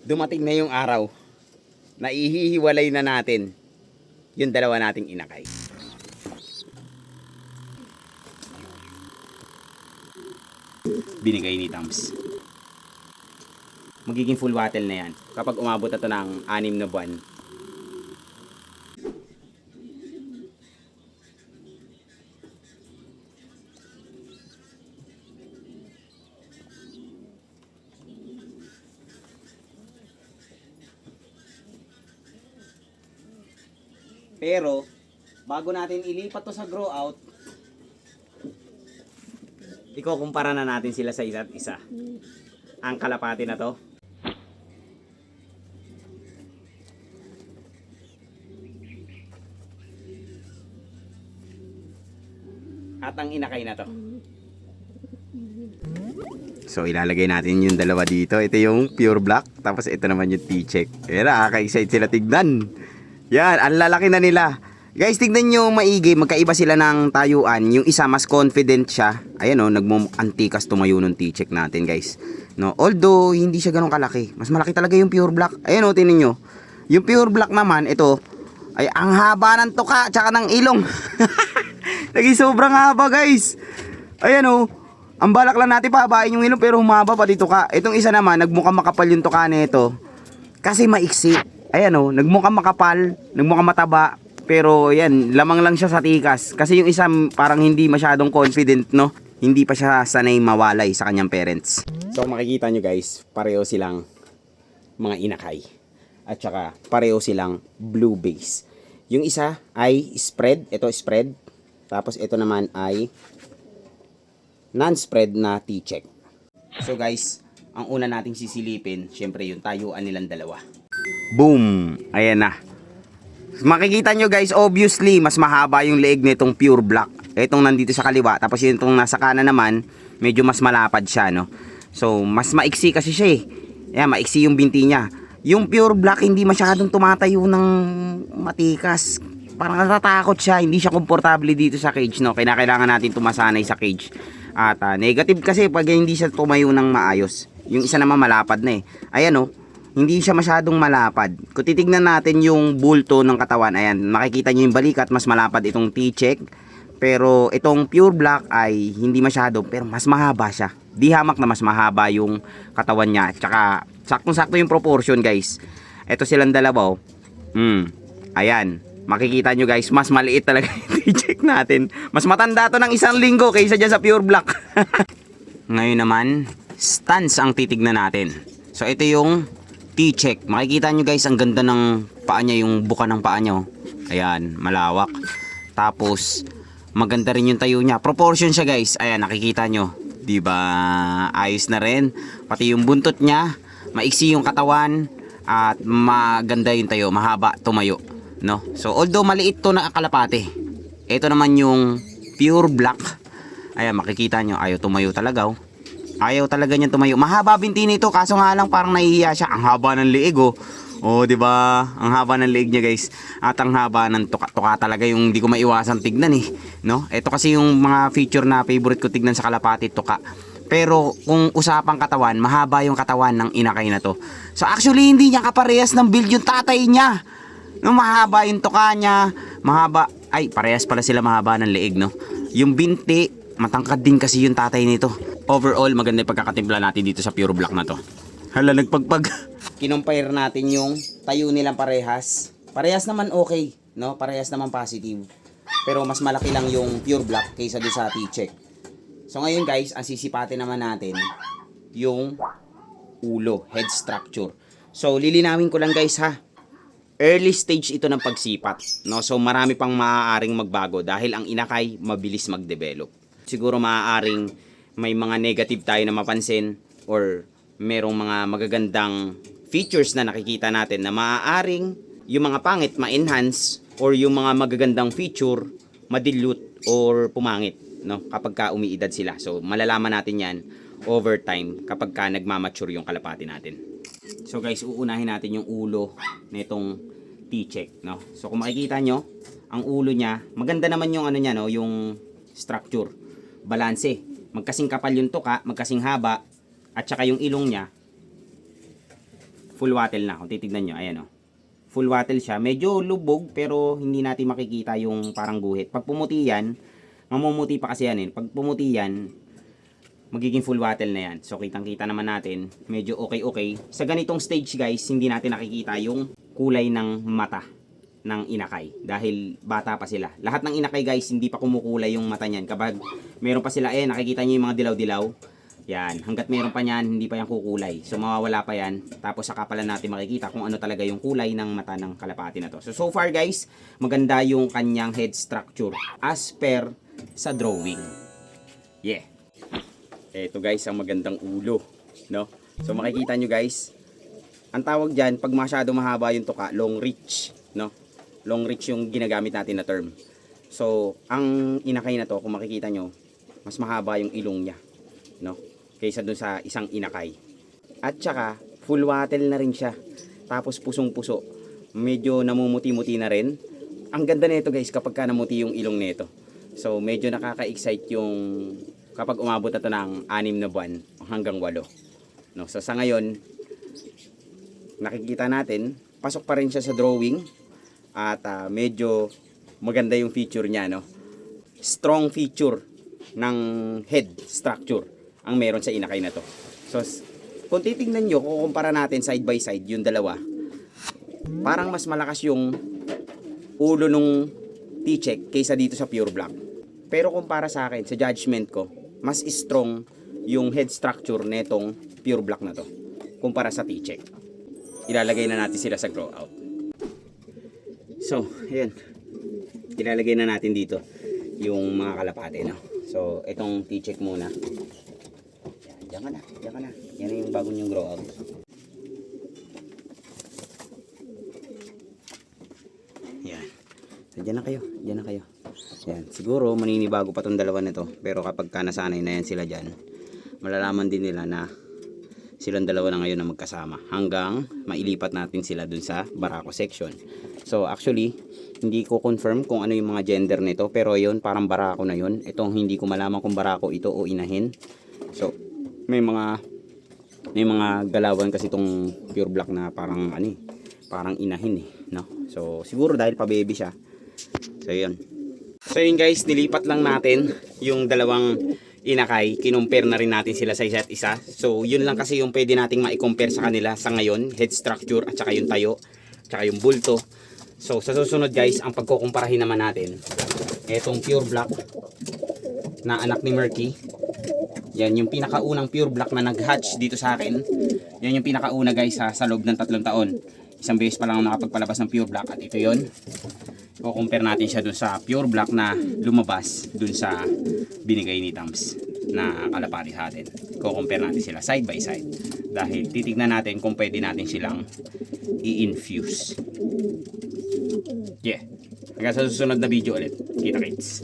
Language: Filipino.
dumating na yung araw na ihihiwalay na natin yung dalawa nating inakay. Binigay ni Tams. Magiging full wattle na yan kapag umabot na to ng 6 na buwan. Pero, bago natin ilipat to sa grow out, ikukumpara na natin sila sa isa't isa. Ang kalapati na to. At ang inakay na to. So, ilalagay natin yung dalawa dito. Ito yung pure black. Tapos ito naman yung T-check. Ayan, nakaka-excite sila tignan. Yan, ang lalaki na nila. Guys, tignan nyo maigi, magkaiba sila ng tayuan. Yung isa mas confident siya. Ayan o, nagmumantikas tumayo ng T-check natin, guys. No, although hindi siya ganun kalaki. Mas malaki talaga yung pure black. Ayan o, tingnan nyo. Yung pure black naman, ito ay ang haba ng tuka tsaka ng ilong. Naging sobrang haba, guys. Ayan o. Ang balak lang natin pahabain yung ilong pero humaba pati tuka. Itong isa naman, nagmukhang makapal yung tuka nito. Kasi maiksi. Ayan o, nagmukhang makapal, nagmukhang mataba, pero yan, lamang lang siya sa tikas. Kasi yung isa parang hindi masyadong confident, no? Hindi pa siya sanay mawalay sa kanyang parents. So makikita nyo guys, pareho silang mga inakay. At saka pareho silang blue base. Yung isa ay spread, ito spread. Tapos ito naman ay non-spread na T-check. So guys, ang una nating sisilipin, syempre yung tayuan nilang dalawa. Boom! Ayan na. Makikita nyo guys, obviously, mas mahaba yung leeg nitong pure black. Itong nandito sa kaliwa. Tapos yung itong nasa kanan naman, medyo mas malapad siya, no? So, mas maiksi kasi siya eh. Ayan, maiksi yung binti niya. Yung pure black, hindi masyadong tumatayo ng matikas. Parang natatakot siya. Hindi siya komportable dito sa cage, no? Kailangan natin tumasanay sa cage. At negative kasi pag hindi siya tumayo ng maayos. Yung isa naman malapad na eh. Ayan, no? Hindi siya masyadong malapad. Kung titignan natin yung bulto ng katawan, ayan, makikita nyo yung balikat, mas malapad itong T-check. Pero itong pure black ay hindi masyado, pero mas mahaba siya. Di hamak na mas mahaba yung katawan niya. Tsaka, saktong-sakto yung proportion, guys. Ito silang dalawa, oh. Ayan. Makikita nyo, guys, mas maliit talaga yung T-check natin. Mas matanda to ng 1 linggo kaysa dyan sa pure black. Ngayon naman, stance ang titignan natin. So, ito yung T-check. Makikita nyo guys, ang ganda ng paa niya, yung buka ng paa niya. Oh. Ayan, malawak. Tapos, maganda rin yung tayo niya. Proportion siya guys. Ayan, nakikita nyo. Diba? Ayos na rin. Pati yung buntot niya, maiksi yung katawan, at maganda yung tayo. Mahaba, tumayo. No? So, although maliit to na kalapate, ito naman yung pure black. Ayan, makikita nyo. Ayaw tumayo talaga. Oh. Ayaw talaga niyan tumayo. Mahaba binti nito, kaso nga lang parang nahihiya siya. Ang haba ng liig, oh. Oh, 'di ba? Ang haba ng liig niya, guys. At ang haba ng tuka talaga yung hindi ko maiwasan tignan eh, no? Ito kasi yung mga feature na favorite ko tignan sa kalapati, tuka. Pero kung usapang katawan, mahaba yung katawan ng inakay na to. So actually hindi niya kaparehas ng build yung tatay niya. No, mahaba yung tuka niya, mahaba. Ay, parehas pala sila mahaba ng liig, no? Yung binti, matangkad din kasi yung tatay nito. Overall, maganda yung pagkakatimpla natin dito sa pure black na to. Hala, nagpagpag. Kinompare natin yung tayo nilang parehas. Parehas naman okay, no? Parehas naman positive. Pero mas malaki lang yung pure black kaysa doon sa T-check. So ngayon guys, ang sisipatin naman natin yung ulo, head structure. So lilinawin ko lang guys ha. Early stage ito ng pagsipat, no? So marami pang maaaring magbago dahil ang inakay mabilis mag-develop. Siguro maaaring may mga negative tayo na mapansin or merong mga magagandang features na nakikita natin na maaaring yung mga pangit ma-enhance or yung mga magagandang feature ma-dilute or pumangit, no? Kapag ka umiidad sila. So malalaman natin yan over time kapag ka nagmamature yung kalapati natin. So guys, uunahin natin yung ulo nitong T-check, no? So kung makikita nyo, ang ulo niya, maganda naman yung ano niya, no, yung structure, balanse. Magkasing kapal yung tuka, magkasing haba, at saka yung ilong niya full wattle na. Kung titignan nyo, ayan o. Full wattle siya. Medyo lubog pero hindi natin makikita yung parang guhit. Pag pumuti yan, mamumuti pa kasi yan eh. Pag pumuti yan, magiging full wattle na yan. So kitang-kita naman natin, medyo okay. Sa ganitong stage guys, hindi natin nakikita yung kulay ng mata ng inakay. Dahil bata pa sila. Lahat ng inakay guys, hindi pa kumukulay yung mata niyan. Kapag meron pa sila, nakikita nyo yung mga dilaw-dilaw. Yan, hanggat meron pa niyan, hindi pa yan kukulay. So mawawala pa yan. Tapos saka pala natin makikita kung ano talaga yung kulay ng mata ng kalapati na to. So far guys, maganda yung kanyang head structure as per sa drawing. Yeah. Ito guys, ang magandang ulo, no? So makikita nyo guys, ang tawag dyan, pag masyado mahaba yung tuka, long reach, no? Long reach yung ginagamit natin na term. So, ang inakay na to, kung makikita nyo, mas mahaba yung ilong niya, no? Kaysa dun sa isang inakay. At saka, full wattle na rin siya. Tapos pusong-puso. Medyo namumuti-muti na rin. Ang ganda nito guys, kapag ka namuti yung ilong nito. So, medyo nakaka-excite yung kapag umabot na ito ng 6 na buwan hanggang 8. No? So, sa ngayon, nakikita natin, pasok pa rin siya sa drawing. At medyo maganda yung feature niya. No? Strong feature ng head structure ang meron sa inakay na to. So, kung titingnan nyo, kukumpara natin side by side yung dalawa, parang mas malakas yung ulo nung T-check kaysa dito sa pure black. Pero kumpara sa akin, sa judgment ko, mas strong yung head structure netong pure black na to kumpara sa T-check. Ilalagay na natin sila sa grow out. So, ayan. Ilalagay na natin dito yung mga kalapate, no? So, itong T-check muna. Diyan ka na. Yan na yung bago niyong grow out. Yan. So, diyan na kayo. Yan. Siguro, maninibago pa tong dalawa nito. Pero kapag ka nasanay na yan sila dyan, malalaman din nila na silang dalawa na ngayon na magkasama. Hanggang mailipat natin sila dun sa barako section. So, actually, hindi ko confirm kung ano yung mga gender nito. Pero yun, parang barako na yun. Itong hindi ko malaman kung barako ito o inahin. So, may mga galawan kasi itong pure black na parang parang inahin no? So siguro dahil pa baby siya. So yun guys, nilipat lang natin yung dalawang inakay, kinumpare na rin natin sila sa isa't isa. So yun lang kasi yung pwede nating mai-compare sa kanila sa ngayon, head structure at saka yung tayo, at saka yung bulto. So sa susunod guys, ang pagkukumparahin naman natin etong pure black na anak ni Murky. Yan yung pinakaunang pure black na nag-hatch dito sa akin. Yan yung pinakauna guys sa loob ng 3 taon. Isang beses pa lang ako nakapagpalabas ng pure black at ito yun. I-compare natin siya dun sa pure black na lumabas dun sa binigay ni Tams na kalapati sa atin. I-compare natin sila side by side. Dahil titignan natin kung pwede natin silang i-infuse. Yeah. Hanggang sa susunod na video ulit. Kita kits.